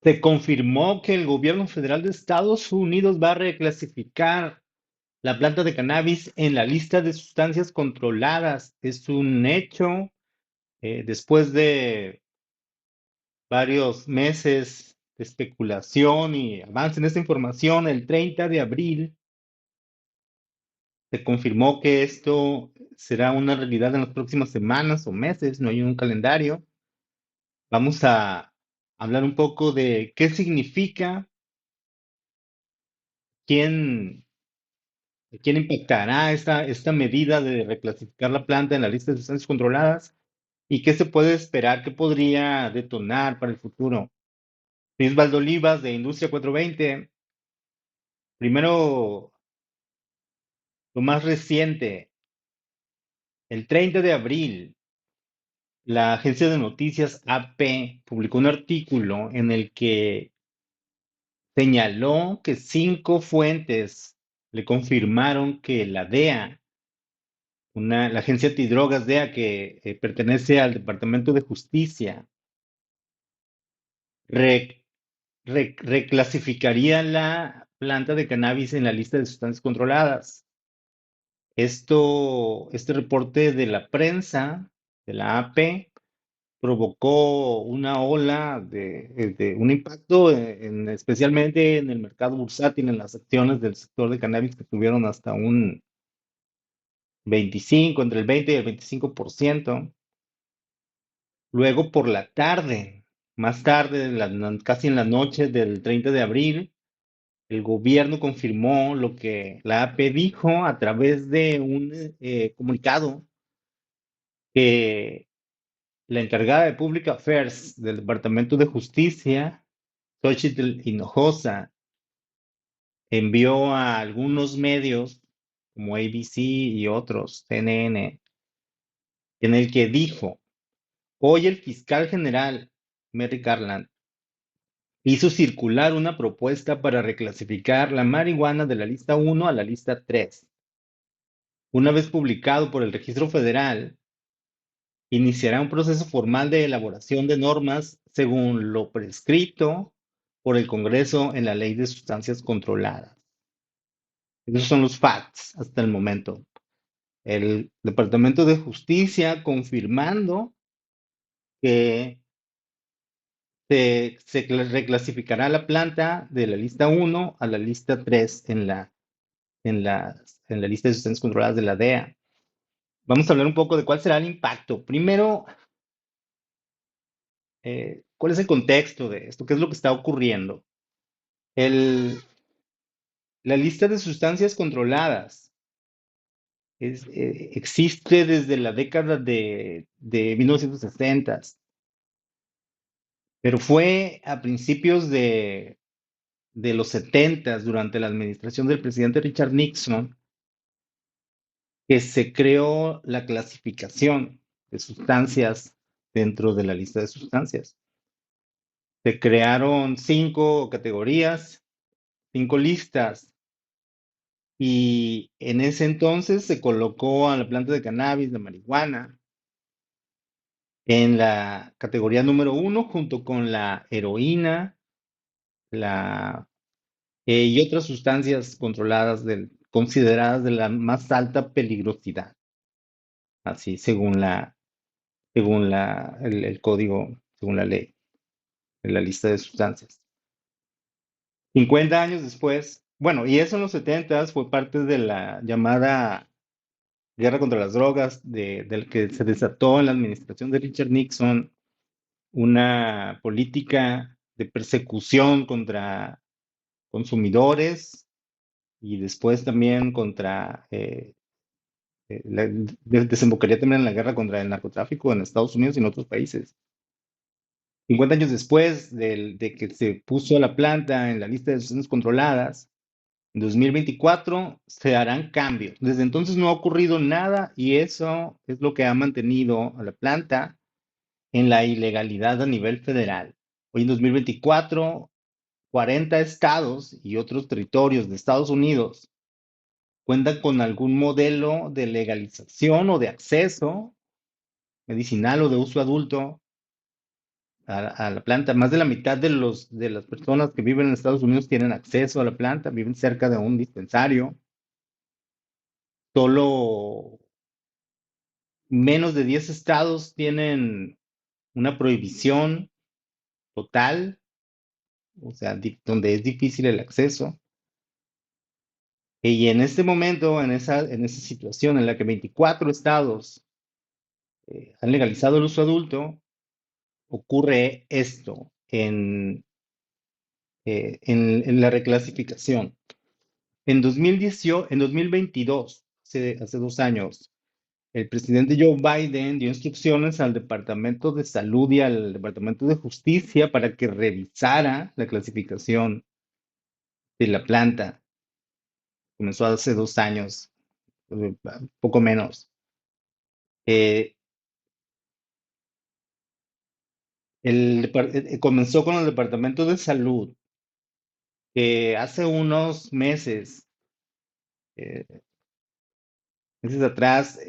Se confirmó que el gobierno federal de Estados Unidos va a reclasificar la planta de cannabis en la lista de sustancias controladas. Es un hecho. Después de varios meses de especulación y avance en esta información, el 30 de abril se confirmó que esto será una realidad en las próximas semanas o meses. No hay un calendario. Vamos a hablar un poco de qué significa, quién ¿quién impactará esta medida de reclasificar la planta en la lista de sustancias controladas? ¿Y qué se puede esperar? ¿Qué podría detonar para el futuro? Luis Valdolivas de Industria 420. Primero, lo más reciente, el 30 de abril, la agencia de noticias AP publicó un artículo en el que señaló que 5 fuentes le confirmaron que la DEA, la agencia antidrogas DEA que pertenece al Departamento de Justicia, re- reclasificaría la planta de cannabis en la lista de sustancias controladas. Este reporte de la prensa, de la AP, provocó una ola de un impacto, especialmente en el mercado bursátil, en las acciones del sector de cannabis que tuvieron hasta un 25, entre el 20 y el 25%. Luego por la tarde, más tarde, casi en la noche del 30 de abril, el gobierno confirmó lo que la AP dijo a través de un comunicado, que la encargada de Public Affairs del Departamento de Justicia, Xochitl Hinojosa, envió a algunos medios como ABC y otros, CNN, en el que dijo: hoy el fiscal general Merrick Garland hizo circular una propuesta para reclasificar la marihuana de la lista 1 a la lista 3. Una vez publicado por el Registro Federal, iniciará un proceso formal de elaboración de normas según lo prescrito por el Congreso en la Ley de Sustancias Controladas. Esos son los facts hasta el momento. El Departamento de Justicia confirmando que se reclasificará la planta de la lista 1 a la lista 3 en la lista de sustancias controladas de la DEA. Vamos a hablar un poco de cuál será el impacto. Primero, ¿cuál es el contexto de esto? ¿Qué es lo que está ocurriendo? El- la lista de sustancias controladas existe desde la década de 1960, pero fue a principios de los 70, durante la administración del presidente Richard Nixon, que se creó la clasificación de sustancias dentro de la lista de sustancias. Se crearon 5 categorías, 5 listas, y en ese entonces se colocó a la planta de cannabis, de marihuana, en la categoría número 1, junto con la heroína, la, y otras sustancias controladas, consideradas de la más alta peligrosidad, así según el código, según la ley, en la lista de sustancias. 50 años después, bueno, y eso en los 70 fue parte de la llamada guerra contra las drogas, del que se desató en la administración de Richard Nixon, una política de persecución contra consumidores y después también desembocaría también en la guerra contra el narcotráfico en Estados Unidos y en otros países. 50 años después de que se puso la planta en la lista de sustancias controladas, en 2024 se harán cambios. Desde entonces no ha ocurrido nada, y eso es lo que ha mantenido a la planta en la ilegalidad a nivel federal. Hoy en 2024, 40 estados y otros territorios de Estados Unidos cuentan con algún modelo de legalización o de acceso medicinal o de uso adulto a la planta. Más de la mitad de las personas que viven en Estados Unidos tienen acceso a la planta, viven cerca de un dispensario. Solo menos de 10 estados tienen una prohibición total, o sea, donde es difícil el acceso. Y en este momento, en esa situación en la que 24 estados han legalizado el uso adulto, ocurre esto en la reclasificación. En 2022, hace 2 años, el presidente Joe Biden dio instrucciones al Departamento de Salud y al Departamento de Justicia para que revisara la clasificación de la planta. Comenzó hace 2 años, poco menos. Eh, Comenzó con el Departamento de Salud, que hace unos eh, meses atrás,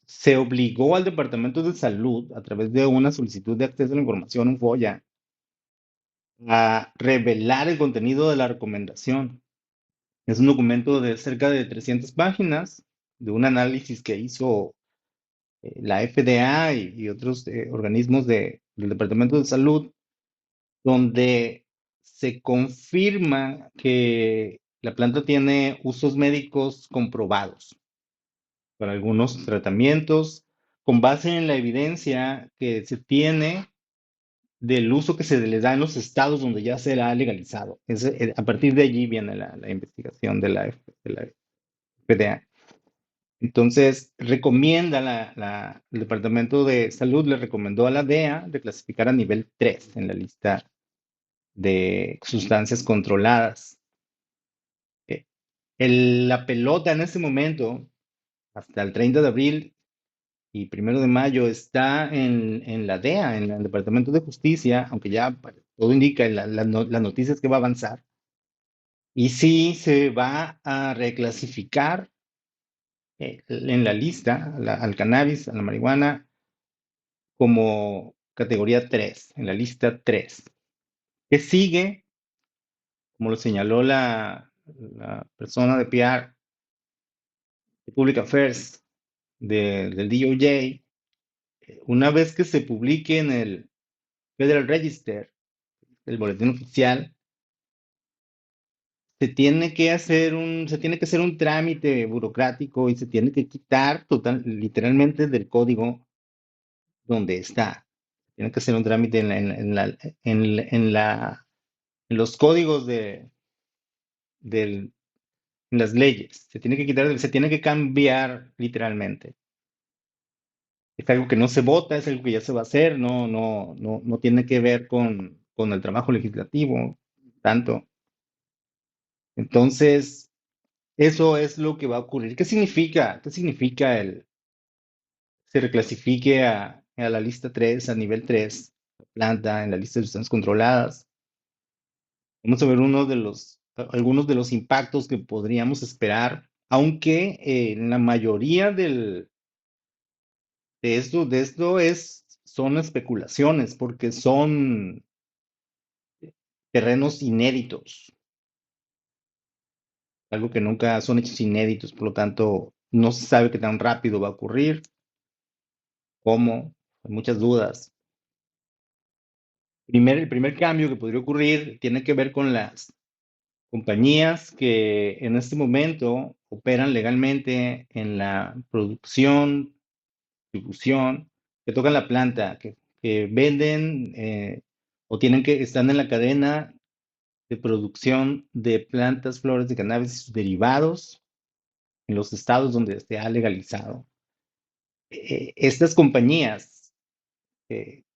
se obligó al Departamento de Salud, a través de una solicitud de acceso a la información, un FOIA, a revelar el contenido de la recomendación. Es un documento de cerca de 300 páginas, de un análisis que hizo la FDA y otros organismos del Departamento de Salud, donde se confirma que la planta tiene usos médicos comprobados para algunos tratamientos, con base en la evidencia que se tiene del uso que se le da en los estados donde ya se ha legalizado. A partir de allí viene la investigación de la FDA. Entonces, el Departamento de Salud le recomendó a la DEA de clasificar a nivel 3 en la lista de sustancias controladas. Eh, la pelota en este momento, hasta el 30 de abril y 1 de mayo, está en la DEA, en el Departamento de Justicia, aunque ya todo indica, la noticia es que va a avanzar. Y sí se va a reclasificar en la lista al cannabis, a la marihuana, como categoría 3 en la lista 3. Que sigue, como lo señaló la persona de PR, de Public Affairs del DOJ, una vez que se publique en el Federal Register, el boletín oficial, se tiene que hacer un trámite burocrático y se tiene que quitar literalmente del código donde está. Tiene que hacer un trámite en los códigos en las leyes. Se tiene que cambiar literalmente. Es algo que no se vota, es algo que ya se va a hacer, no tiene que ver con el trabajo legislativo, tanto. Entonces, eso es lo que va a ocurrir. ¿Qué significa? ¿Qué significa se reclasifique a la lista 3, a nivel 3, planta en la lista de sustancias controladas? Vamos a ver algunos de los impactos que podríamos esperar, aunque en la mayoría son especulaciones, porque son terrenos inéditos, algo que nunca son hechos inéditos, por lo tanto, no se sabe qué tan rápido va a ocurrir, cómo, hay muchas dudas. El primer cambio que podría ocurrir tiene que ver con las compañías que en este momento operan legalmente en la producción, distribución, que tocan la planta, que venden están en la cadena de producción de plantas, flores de cannabis y sus derivados en los estados donde se ha legalizado. Estas compañías,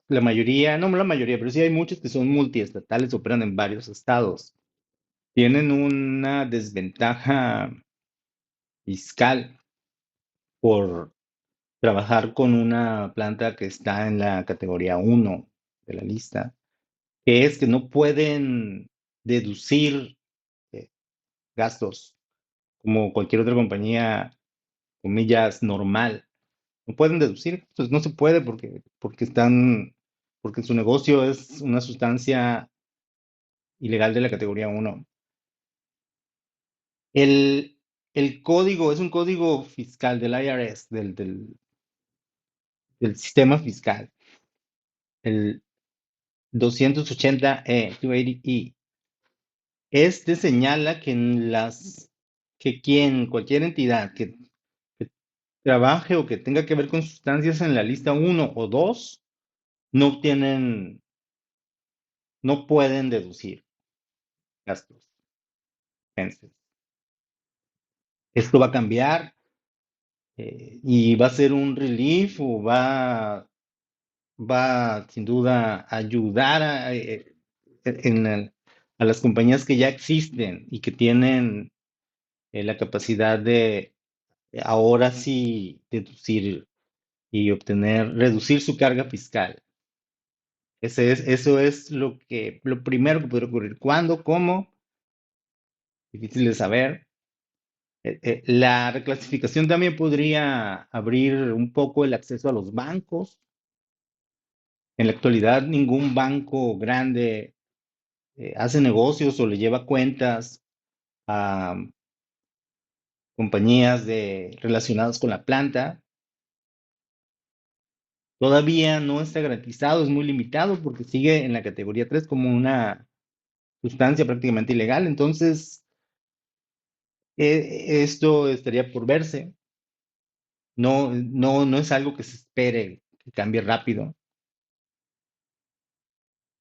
la mayoría, no la mayoría, pero sí hay muchas que son multiestatales, operan en varios estados, tienen una desventaja fiscal por trabajar con una planta que está en la categoría 1 de la lista, que es que no pueden deducir eh, gastos como cualquier otra compañía, comillas, normal. No pueden deducir, pues no se puede porque están porque su negocio es una sustancia ilegal de la categoría uno. El, el código es un código fiscal del IRS, del sistema fiscal, el 280E. Este señala que cualquier entidad que trabaje o que tenga que ver con sustancias en la lista uno o 2 no tienen, no pueden deducir gastos. Expenses. Esto va a cambiar y va a ser un relief o va sin duda a ayudar a las compañías que ya existen y que tienen la capacidad de ahora sí deducir y reducir su carga fiscal. Eso es lo primero que podría ocurrir. ¿Cuándo? ¿Cómo? Difícil de saber. La reclasificación también podría abrir un poco el acceso a los bancos. En la actualidad, ningún banco grande hace negocios o le lleva cuentas a compañías relacionadas con la planta. Todavía no está garantizado, es muy limitado porque sigue en la categoría 3 como una sustancia prácticamente ilegal. Entonces, esto estaría por verse. No es algo que se espere que cambie rápido.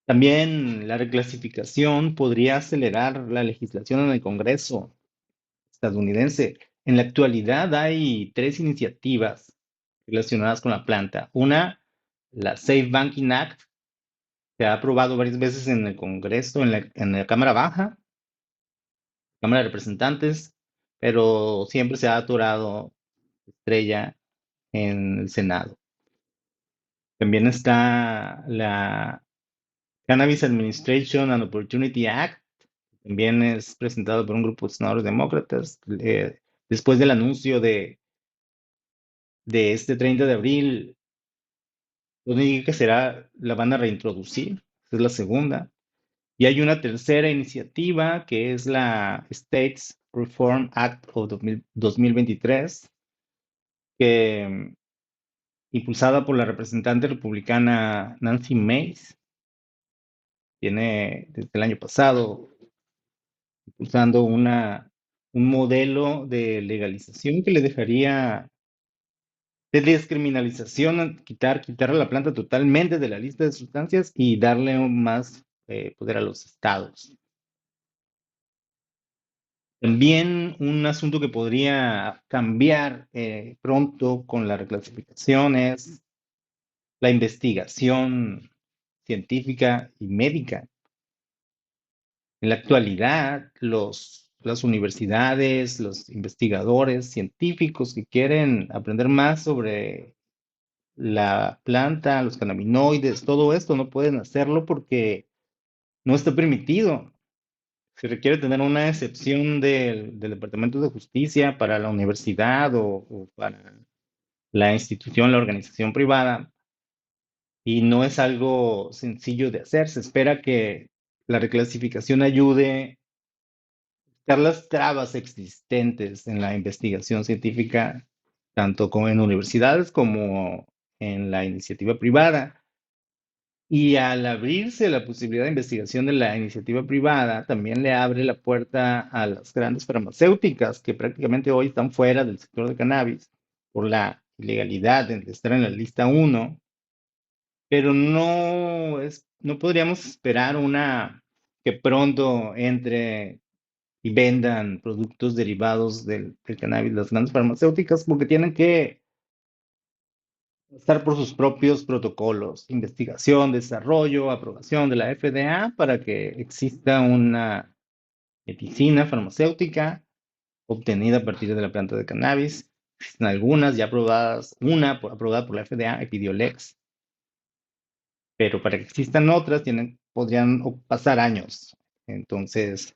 También la reclasificación podría acelerar la legislación en el Congreso estadounidense. En la actualidad hay tres iniciativas relacionadas con la planta. Una, la Safe Banking Act, se ha aprobado varias veces en el Congreso, en la Cámara Baja, Cámara de Representantes, pero siempre se ha atorado estrella en el Senado. También está la Cannabis Administration and Opportunity Act, también es presentado por un grupo de senadores demócratas. Después del anuncio de este 30 de abril, pues indica que la van a reintroducir. Esa es la segunda. Y hay una tercera iniciativa que es la States Reform Act of 2023, que impulsada por la representante republicana Nancy Mace, tiene desde el año pasado impulsando un modelo de legalización que le dejaría de descriminalización, quitar a la planta totalmente de la lista de sustancias y darle más poder a los estados. También un asunto que podría cambiar pronto con la reclasificación es la investigación científica y médica. En la actualidad, las universidades, los investigadores científicos que quieren aprender más sobre la planta, los cannabinoides, todo esto, no pueden hacerlo porque no está permitido. Se requiere tener una excepción del Departamento de Justicia para la universidad o para la institución, la organización privada, y no es algo sencillo de hacer. Se espera que la reclasificación ayude a quitar las trabas existentes en la investigación científica, tanto como en universidades como en la iniciativa privada. Y al abrirse la posibilidad de investigación de la iniciativa privada, también le abre la puerta a las grandes farmacéuticas que prácticamente hoy están fuera del sector de cannabis por la ilegalidad de estar en la lista uno, pero no podríamos esperar que pronto entre y vendan productos derivados del cannabis las grandes farmacéuticas porque tienen que estar por sus propios protocolos, investigación, desarrollo, aprobación de la FDA para que exista una medicina farmacéutica obtenida a partir de la planta de cannabis. Existen algunas ya aprobadas, aprobada por la FDA, Epidiolex, pero para que existan otras podrían pasar años. Entonces,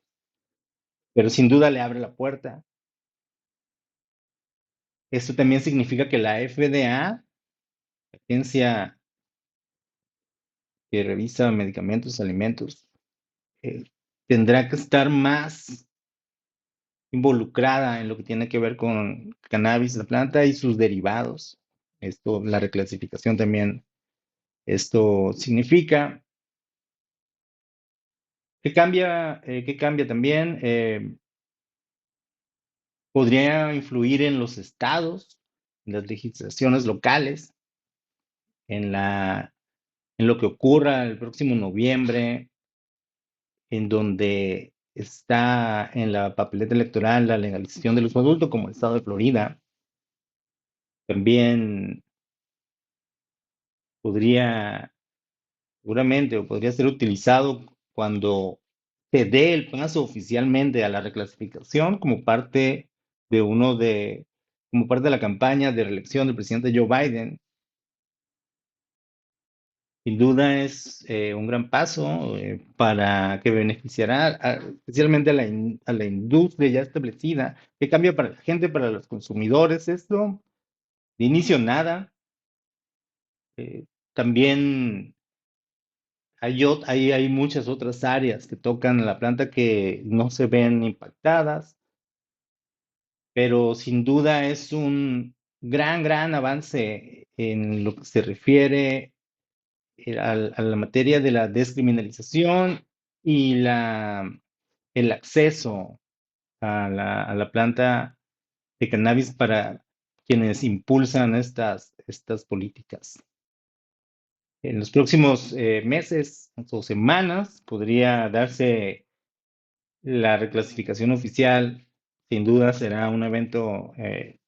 pero sin duda le abre la puerta. Esto también significa que la FDA, la Agencia que revisa medicamentos, alimentos, eh, tendrá que estar más involucrada en lo que tiene que ver con cannabis, la planta y sus derivados. Esto, la reclasificación también, esto significa que cambia también, podría influir en los estados, en las legislaciones locales, en en lo que ocurra el próximo noviembre, en donde está en la papeleta electoral la legalización del uso adulto, como el estado de Florida. También podría, seguramente, o podría ser utilizado cuando se dé el paso oficialmente a la reclasificación como parte de como parte de la campaña de reelección del presidente Joe Biden. Sin duda es un gran paso para que beneficiará especialmente a a la industria ya establecida, que cambia para la gente, para los consumidores. Esto, de inicio nada. eh, También hay muchas otras áreas que tocan la planta que no se ven impactadas, pero sin duda es un gran avance en lo que se refiere a la materia de la descriminalización y el acceso a a la planta de cannabis para quienes impulsan estas políticas. En los próximos meses o semanas podría darse la reclasificación oficial. Sin duda será un evento en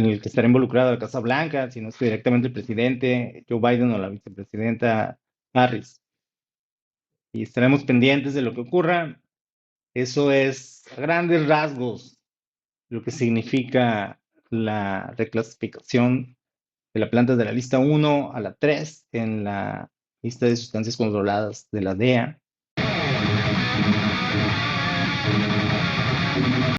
el que estará involucrado la Casa Blanca, si no es que directamente el presidente Joe Biden o la vicepresidenta Harris. Y estaremos pendientes de lo que ocurra. Eso es a grandes rasgos lo que significa la reclasificación de la planta de la lista 1 a la 3 en la lista de sustancias controladas de la DEA.